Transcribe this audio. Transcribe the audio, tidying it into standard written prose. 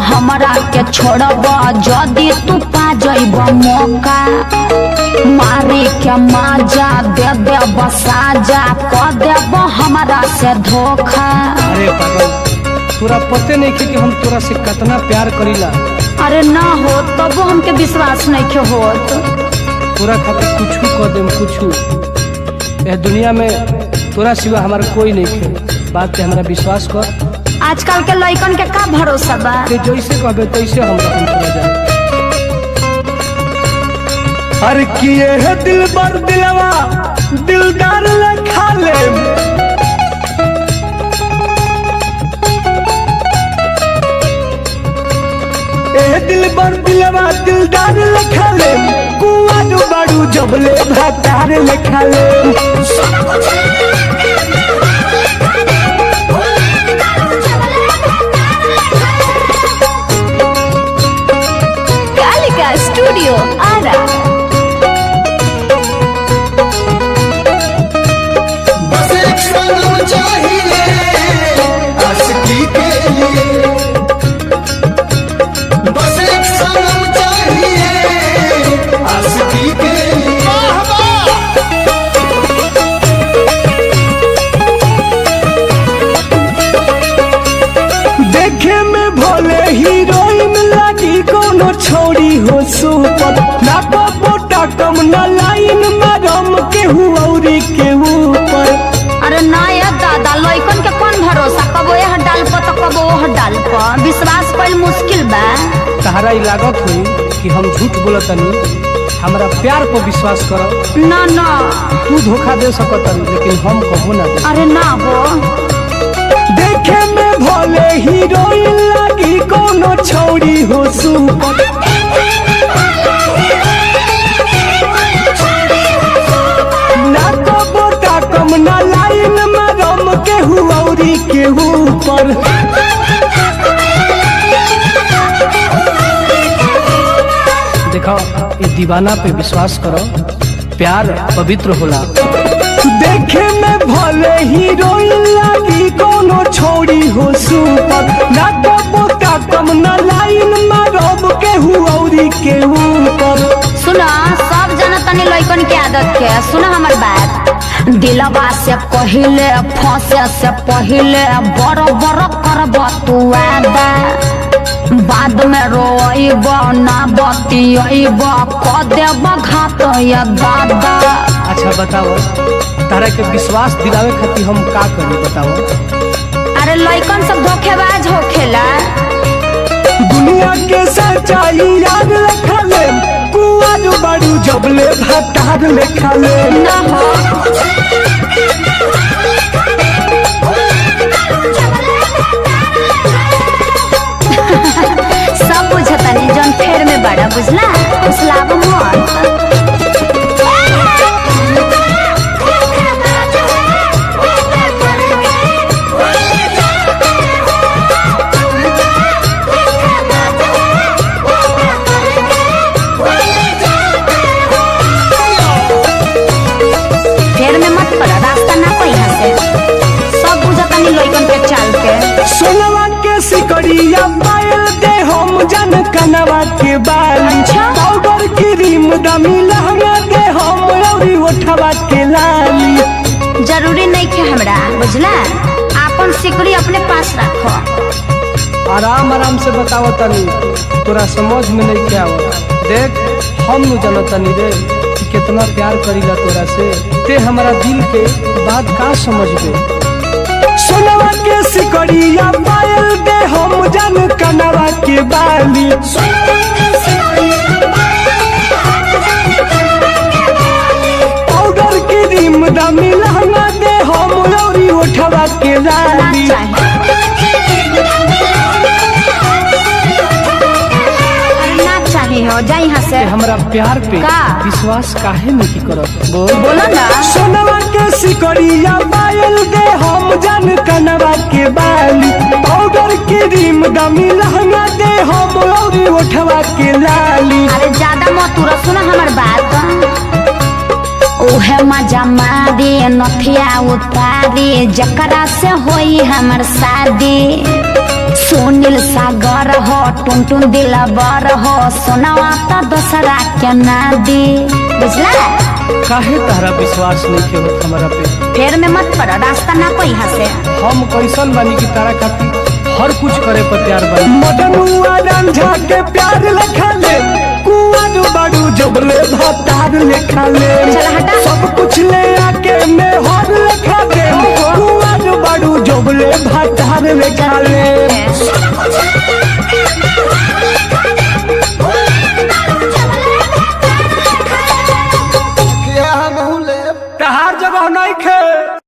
हमरा के छोड़ब जदि तू पा जइब मौका मारे के माजा दे देब साजा क देब हमरा से धोखा। अरे पागल तोरा पते नहीं कि हम तोरा से कितना प्यार करीला। अरे ना हो तबो हमके विश्वास नहीं के होत। तोरा खातिर कुछ कह देम कुछ यह दुनिया में तोरा सिवा हमारा कोई नहीं है। बात पे हमारा विश्वास कर। आजकल के लड़कन के का भरोसा बा। ते जैसे कहबे तैसे हम तोरा जाए। हर किए है दिल बर दिलवा दिलदार लखा ले दिल बर दिलवा दिलदार लखा ले कुआं बाड़ू जबले भातार लखा ले। कालिका स्टूडियो आरा। बस एक सनम चाहिए आशिकी के लिए, बस एक सनम चाहिए आशिकी के लिए। देखे में भोले हीरोइन लगी कोनो छोड़ी हो सुपर ना पोटा कम ना लाइन मरम के हुआरी के ऊपर। अरे ना ये दादा लड़कन के कौन भरोसा कबो यह डाल पर तो कबो वह डाल पर विश्वास कईल मुश्किल बा। तहरा ही लागत हुई कि हम झूठ बोलतनी हमारा प्यार पर विश्वास करो। ना ना तू धोखा दे सकतन लेकिन हम कबो ना दे। अरे ना हो देखे में भोले हीरोइन लगी कोनो छोड़ी हो सुपर ना पोटा कम ना लाइन मरम के हुआरी के ऊपर। देखो ये दीवाना पे विश्वास करो प्यार पवित्र होला। देखे में भले हीरोइन लगी कोनो छोड़ी हो सुपर ना पोटा कम ना लाइन मरम के हुआरी के ऊपर। सुना सब जना तनी लड़कन के आदत के सुना हमर बात। दिलवा से पहिले फंसे से पहिले बड़ बड़ करब तू वादा बाद में रोइब ना बतियब क देब घाट या दादा। अच्छा बताओ तारा के विश्वास दिलावे खातिर हम का करी बताओ। अरे लड़कन सब धोखेबाज होखेला। दुनिया के सच्चाई याद रखा ले कुआं बाड़ू जबले भातार लेखा ले। ना हो सब बुझतनी जन फेर में बड़ा बुझला उसलाब मत। फेर में मत पड़ा रास्ता ना कोई यहाँ से सब बुझतनी लड़कन के चाल के। सोनवा के सिकड़िया पायल दे हम जन कनवा के बाली पाउडर क्रीम दमी लहंगा दे हम औरी ओठवा के लाली। जरूरी नहीं के हमरा बुझला आपन सिकड़ी अपने पास रखो। आराम आराम से बताओ तनी तोरा समझ में नहीं क्या हो। देख हम न जानतनी रे कि कितना प्यार करीला तोरा से ते हमारा दिल के बात का समझ गए। सोनवा के सिकड़िया पायल दे हम जन कनवा के बाली पाउडर क्रीम दमी लहंगा दे हम औरी ओठवा के लाली। हो जा यहाँ से हमरा प्यार पे का? विश्वास काहे नहीं करत बोलो ना। सोनवा के सिकड़िया पायल दे हम जन कनवा के बाली पाउडर क्रीम दमी लहंगा दे हम औरी ओठवा के लाली। अरे ज्यादा मत सुना हमर बात। ओहे मजा मारी नथिया उतारी जकरा से होई हमर शादी सुनील सागर हो टुनटुन दिलबर हो सोनावा तो दूसरा के ना दी बुझला। काहे तारा विश्वास नहीं के होत हमारा पे? फेर में मत पड़ रास्ता ना कोई यहाँ से। हम कैसन बानी की तारा खातिर हर कुछ करे पर तैयार बानी। मदनुआ रंझा के प्यार लिखा ले कुआर बाड़ू जबले भातार लिखा ले चल हटा। सब कुछ ले आके मैं हर लिखा दे कुआर बाड़ू जबले भातार लिखा ले। क्या हम ले तहार जगह नहीं खे।